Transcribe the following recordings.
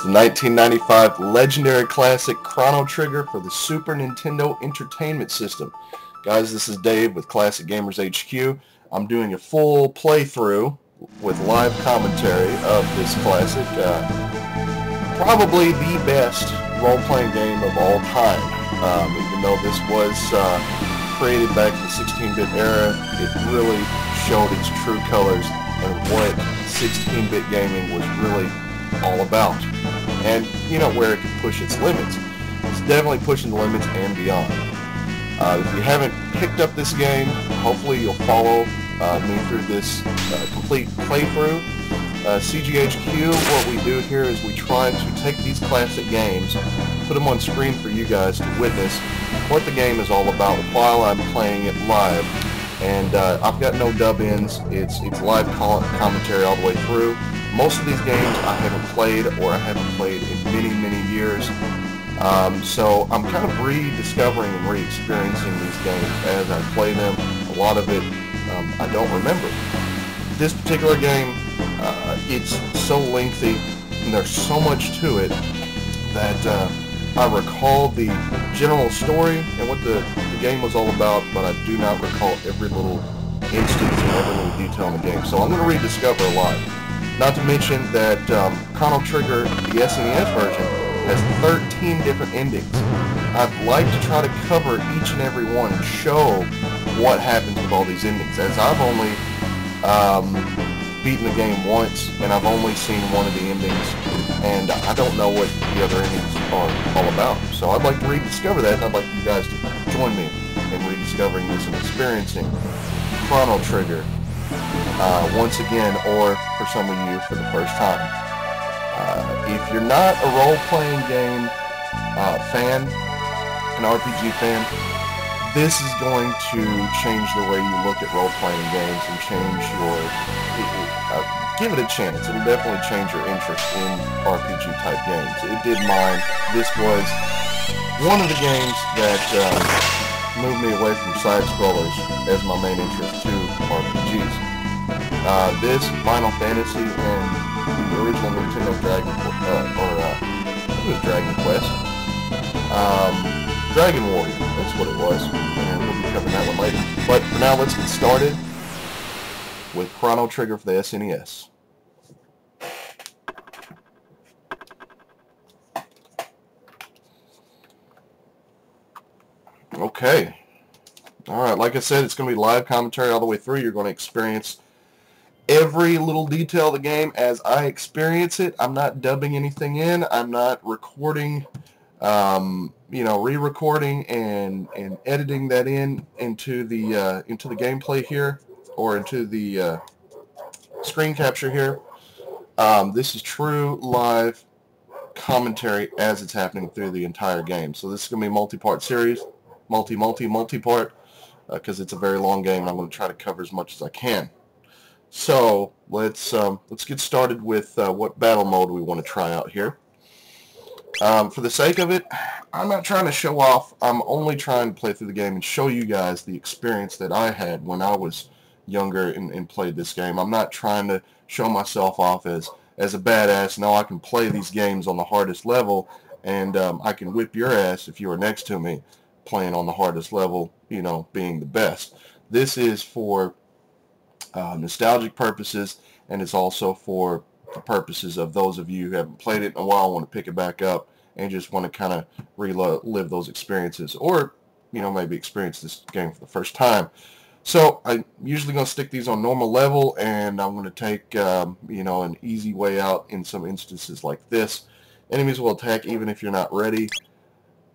the 1995 legendary classic Chrono Trigger for the Super Nintendo Entertainment System. Guys, this is Dave with Classic Gamers HQ. I'm doing a full playthrough with live commentary of this classic. Probably the best role-playing game of all time. Even though this was created back in the 16-bit era, it really showed its true colors and what 16-bit gaming was really all about, and you know, where it can push its limits. It's definitely pushing the limits and beyond. If you haven't picked up this game, hopefully you'll follow me through this complete playthrough. CGHQ, what we do here is we try to take these classic games, put them on screen for you guys to witness what the game is all about while I'm playing it live. And I've got no dub-ins. It's live commentary all the way through. Most of these games I haven't played, or I haven't played in many, many years. So I'm kind of rediscovering and re-experiencing these games as I play them. A lot of it I don't remember. This particular game, it's so lengthy and there's so much to it that I recall the general story and what the game was all about, but I do not recall every little instance and every little detail in the game. So I'm going to rediscover a lot. Not to mention that Chrono Trigger, the SNES version, has 13 different endings. I'd like to try to cover each and every one and show what happens with all these endings, as I've only beaten the game once, and I've only seen one of the endings, and I don't know what the other endings are all about. So I'd like to rediscover that, and I'd like you guys to join me in rediscovering this and experiencing Chrono Trigger once again, or for some of you for the first time. If you're not a role-playing game fan, an RPG fan, this is going to change the way you look at role-playing games and change your... give it a chance. It'll definitely change your interest in RPG-type games. It did mine. This was one of the games that moved me away from side-scrollers as my main interest to RPGs. This, Final Fantasy, and the original Nintendo Dragon Quest. Dragon Warrior, that's what it was, and we'll be covering that one later. But for now, let's get started with Chrono Trigger for the SNES. Okay. Alright, like I said, it's going to be live commentary all the way through. You're going to experience every little detail of the game as I experience it. I'm not dubbing anything in. I'm not recording, you know, re-recording and editing that into the gameplay here, or into the screen capture here. This is true live commentary as it's happening through the entire game. So this is going to be a multi-part series, multi-part, because it's a very long game, and I'm going to try to cover as much as I can. So let's get started with what battle mode we want to try out here. For the sake of it, I'm not trying to show off. I'm only trying to play through the game and show you guys the experience that I had when I was younger and played this game. I'm not trying to show myself off as a badass. No, I can play these games on the hardest level, and I can whip your ass if you are next to me playing on the hardest level, you know, being the best. This is for nostalgic purposes, and it's also for the purposes of those of you who haven't played it in a while, want to pick it back up and just want to kind of relive those experiences, or you know, maybe experience this game for the first time. So I'm usually going to stick these on normal level, and I'm going to take you know, an easy way out in some instances like this. Enemies will attack even if you're not ready.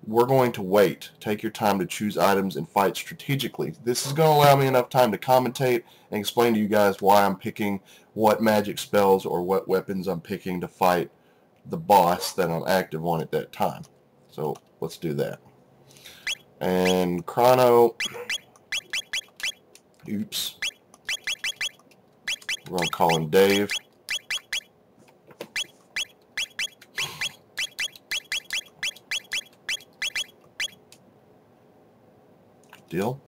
We're going to wait. Take your time to choose items and fight strategically. This is going to allow me enough time to commentate and explain to you guys why I'm picking what magic spells or what weapons I'm picking to fight the boss that I'm active on at that time. So let's do that. And Chrono... Oops. We're going to call him Dave. Deal.